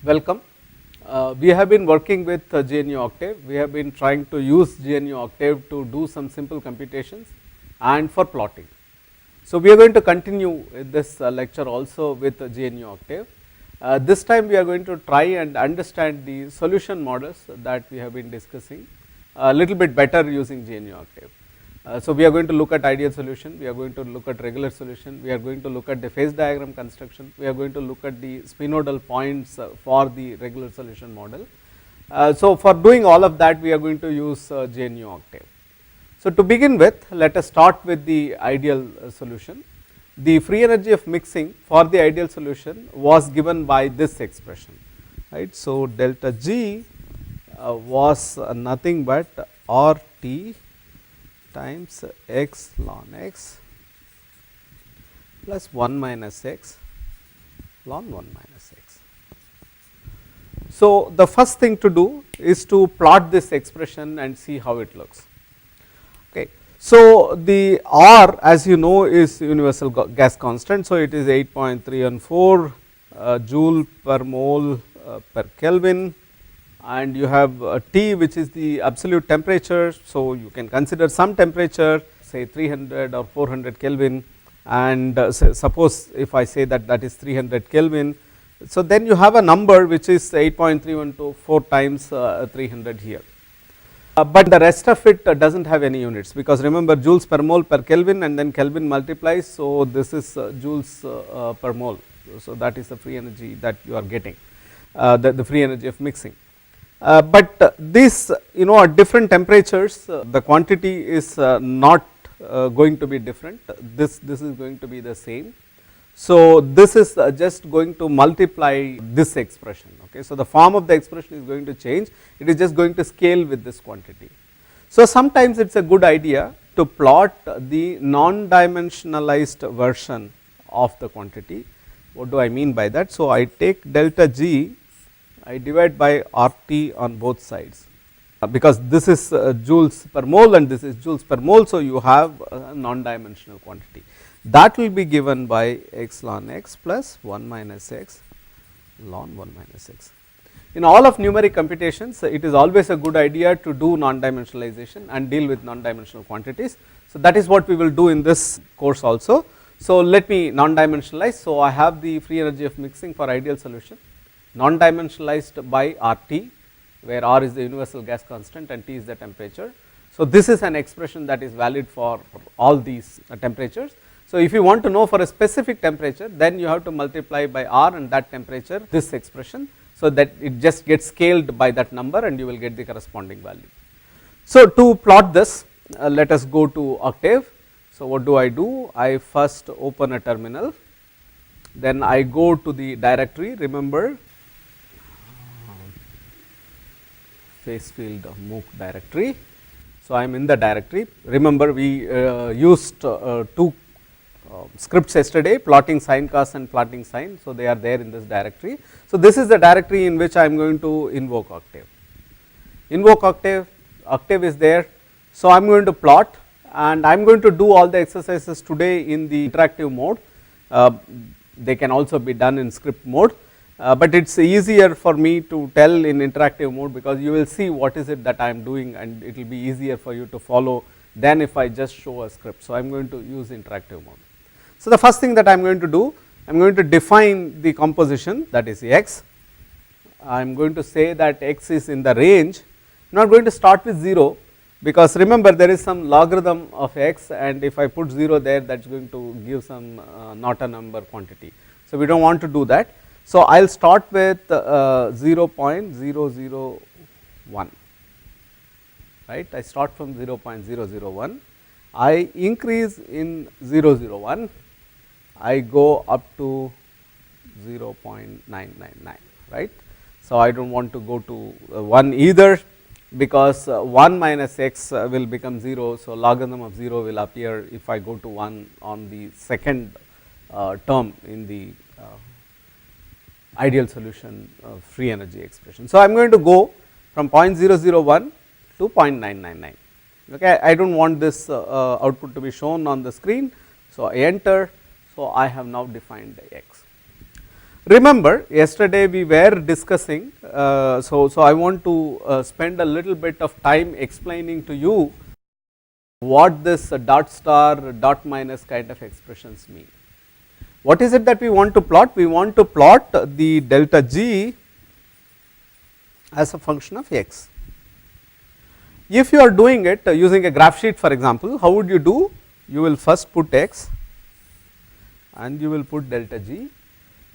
Welcome. We have been working with GNU Octave. We have been trying to use GNU Octave to do some simple computations and for plotting. So, we are going to continue this lecture also with GNU Octave. This time we are going to try and understand the solution models that we have been discussing a little bit better using GNU Octave. So, we are going to look at ideal solution, we are going to look at regular solution, we are going to look at the phase diagram construction, we are going to look at the spinodal points for the regular solution model. So, for doing all of that we are going to use GNU Octave. So, to begin with, let us start with the ideal solution. The free energy of mixing for the ideal solution was given by this expression, right. So, delta G was nothing but RT times x ln x plus 1 minus x ln 1 minus x. So, the first thing to do is to plot this expression and see how it looks. Okay. So, the R, as you know, is universal gas constant. So, it is 8.314 joule per mole per Kelvin, and you have T, which is the absolute temperature. So, you can consider some temperature, say 300 or 400 Kelvin, and suppose if I say that that is 300 Kelvin. So, then you have a number which is 8.3124 times 300 here. But the rest of it does not have any units, because remember joules per mole per Kelvin and then Kelvin multiplies. So, this is joules per mole. So, that is the free energy that you are getting, the free energy of mixing. But this, at different temperatures the quantity is not going to be different, this is going to be the same. So, this is just going to multiply this expression. Okay. So, the form of the expression is going to change, it is just going to scale with this quantity. So, sometimes it is a good idea to plot the non-dimensionalized version of the quantity. What do I mean by that? So, I take delta G, I divide by RT on both sides, because this is joules per mole and this is joules per mole. So, you have a non-dimensional quantity that will be given by x ln x plus 1 minus x ln 1 minus x. In all of numeric computations, it is always a good idea to do non-dimensionalization and deal with non-dimensional quantities. So, that is what we will do in this course also. So, let me non-dimensionalize. So, I have the free energy of mixing for ideal solution non-dimensionalized by RT, where R is the universal gas constant and T is the temperature. So, this is an expression that is valid for all these temperatures. So, if you want to know for a specific temperature, then you have to multiply by R and that temperature this expression. So, that it just gets scaled by that number and you will get the corresponding value. So, to plot this, let us go to Octave. So, what do? I first open a terminal, then I go to the directory. Remember, phase field MOOC directory. So, I am in the directory. Remember, we used two scripts yesterday, plotting sine cos and plotting sine. So, they are there in this directory. So, this is the directory in which I am going to invoke Octave. Invoke Octave, Octave is there. So, I am going to plot and I am going to do all the exercises today in the interactive mode. They can also be done in script mode, but it is easier for me to tell in interactive mode, because you will see what is it that I am doing and it will be easier for you to follow than if I just show a script. So, I am going to use interactive mode. So, the first thing that I am going to do, I am going to define the composition, that is x. I am going to say that x is in the range. I am not going to start with 0, because remember there is some logarithm of x, and if I put 0 there, that is going to give some not a number quantity. So, we do not want to do that. So, I will start with 0.001, right. I start from 0.001, I increase in 001, I go up to 0.999, right. So, I do not want to go to 1 either, because 1 minus x will become 0. So, logarithm of 0 will appear if I go to 1 on the second term in the ideal solution free energy expression. So, I am going to go from 0.001 to 0.999. Okay, I do not want this output to be shown on the screen. So, I enter. So, I have now defined the x. Remember yesterday we were discussing, so I want to spend a little bit of time explaining to you what this dot star, dot minus kind of expressions mean. What is it that we want to plot? We want to plot the delta G as a function of x. If you are doing it using a graph sheet, for example, how would you do? You will first put x and you will put delta G.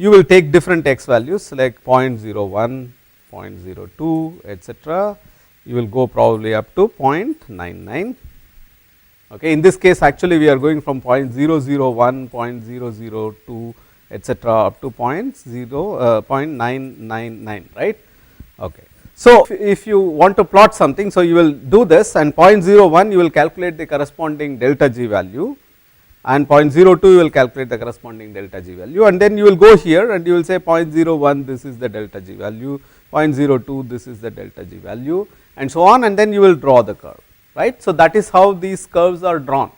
You will take different x values like 0.01, 0.02, etc. You will go probably up to 0.99. Okay. In this case, actually we are going from 0.001, 0.002, etc. up to 0.999, right. Okay. So, if you want to plot something, so you will do this, and 0.01 you will calculate the corresponding delta G value, and 0.02 you will calculate the corresponding delta G value, and then you will go here and you will say 0.01 this is the delta G value, 0.02 this is the delta G value, and so on, and then you will draw the curve, right. So, that is how these curves are drawn,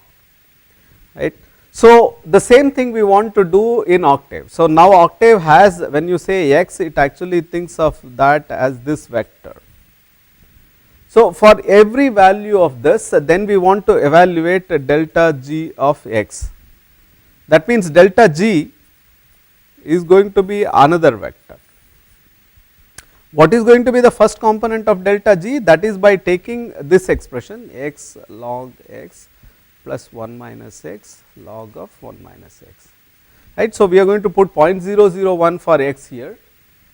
right. So, the same thing we want to do in Octave. So, now Octave has, when you say x, it actually thinks of that as this vector. So, for every value of this, then we want to evaluate delta G of x. That means delta G is going to be another vector. What is going to be the first component of delta G? That is by taking this expression x log x plus 1 minus x log of 1 minus x, right. So, we are going to put 0.001 for x here,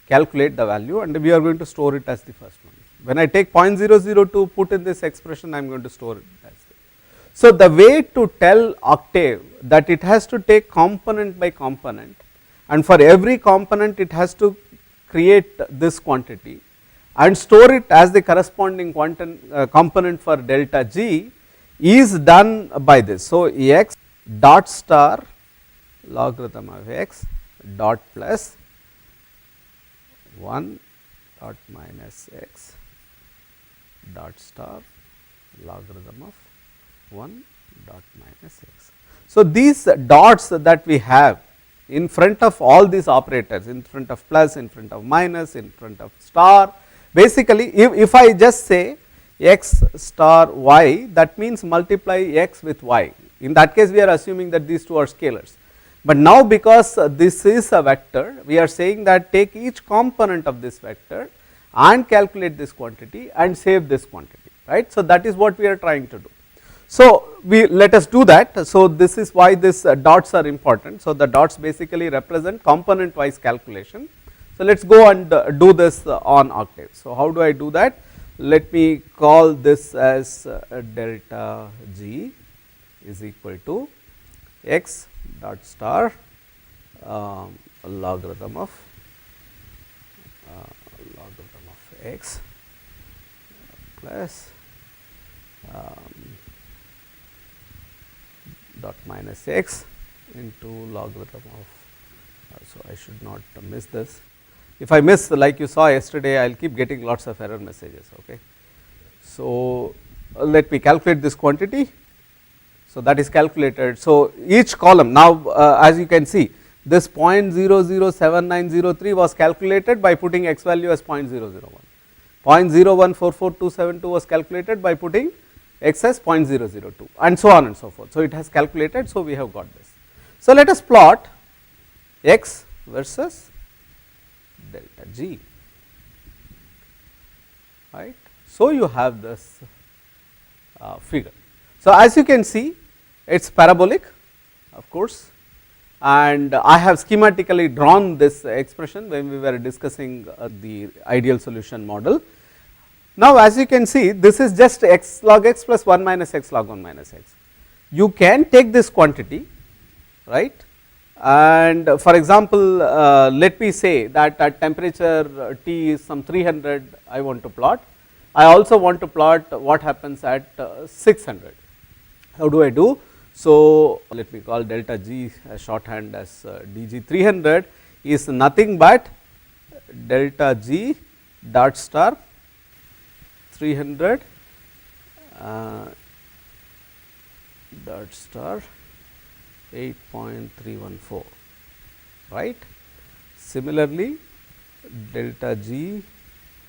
calculate the value, and we are going to store it as the first one. When I take 0.002 put in this expression, I am going to store it as the. So, the way to tell Octave that it has to take component by component, and for every component it has to create this quantity and store it as the corresponding component for delta G, is done by this. So, x dot star logarithm of x dot plus 1 dot minus x dot star logarithm of 1 dot minus x. So, these dots that we have in front of all these operators, in front of plus, in front of minus, in front of star, basically if I just say x star y, that means multiply x with y. In that case, we are assuming that these two are scalars. But now, because this is a vector, we are saying that take each component of this vector and calculate this quantity and save this quantity, right. So, that is what we are trying to do. So, let us do that. So, this is why these dots are important. So, the dots basically represent component wise calculation. So, let us go and do this on Octave. So, how do I do that? Let me call this as delta G is equal to x dot star logarithm of x plus dot minus x into logarithm of, so I should not miss this. If I miss, like you saw yesterday, I will keep getting lots of error messages. Okay. So, let me calculate this quantity. So, that is calculated. So, each column now, as you can see, this 0.007903 was calculated by putting x value as 0.001. 0.0144272 was calculated by putting x as 0.002, and so on and so forth. So, it has calculated. So, we have got this. So, let us plot x versus delta G, right. So, you have this figure. So, as you can see, it is parabolic, of course, and I have schematically drawn this expression when we were discussing the ideal solution model. Now, as you can see, this is just x log x plus 1 minus x log 1 minus x. You can take this quantity, right, and for example, let me say that at temperature T is some 300 I want to plot. I also want to plot what happens at 600. How do I do? So, let me call delta G as shorthand as dg 300 is nothing but delta G dot star 300 dot star 8.314, right. Similarly, delta G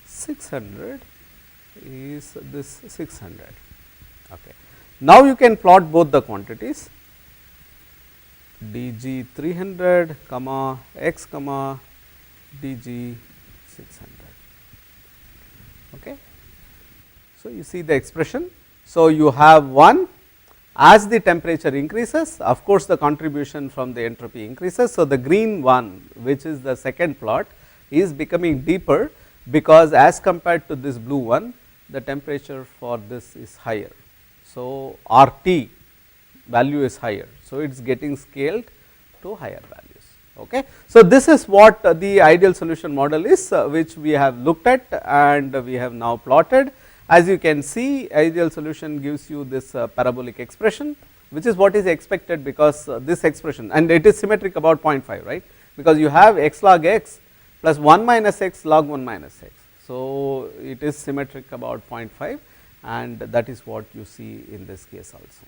600 is this 600. Okay. Now, you can plot both the quantities dg 300 comma x comma dg 600. Okay. So, you see the expression. So, you have one as the temperature increases, of course, the contribution from the entropy increases. So, the green one, which is the second plot, is becoming deeper, because as compared to this blue one, the temperature for this is higher. So, RT value is higher. So, it is getting scaled to higher values. Okay. So, this is what the ideal solution model is, which we have looked at and we have now plotted. As you can see, ideal solution gives you this parabolic expression, which is what is expected, because this expression, and it is symmetric about 0.5, right, because you have x log x plus 1 minus x log 1 minus x. So, it is symmetric about 0.5, and that is what you see in this case also.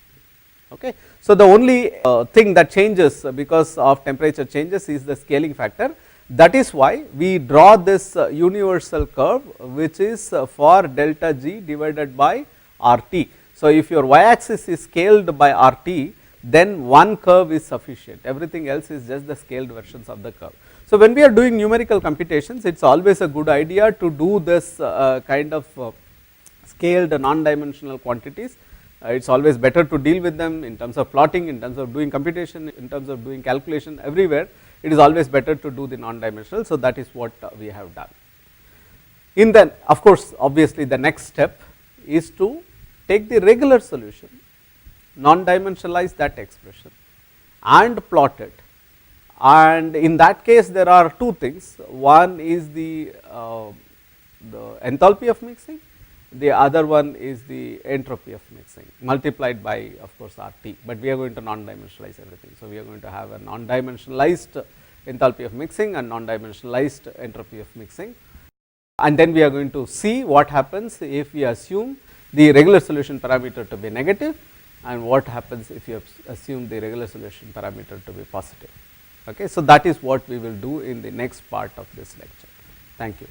Okay. So, the only thing that changes because of temperature changes is the scaling factor. That is why we draw this universal curve, which is for delta G divided by RT. So, if your y axis is scaled by RT, then one curve is sufficient, everything else is just the scaled versions of the curve. So, when we are doing numerical computations, it is always a good idea to do this kind of scaled non-dimensional quantities. It is always better to deal with them in terms of plotting, in terms of doing computation, in terms of doing calculation, everywhere. It is always better to do the non-dimensional. So, that is what we have done. In then, of course, obviously the next step is to take the regular solution, non-dimensionalize that expression and plot it. And in that case, there are two things. One is the enthalpy of mixing, the other one is the entropy of mixing multiplied by, of course, RT, but we are going to non-dimensionalize everything. So, we are going to have a non-dimensionalized enthalpy of mixing and non-dimensionalized entropy of mixing, and then we are going to see what happens if we assume the regular solution parameter to be negative, and what happens if you assume the regular solution parameter to be positive. Okay. So, that is what we will do in the next part of this lecture. Thank you.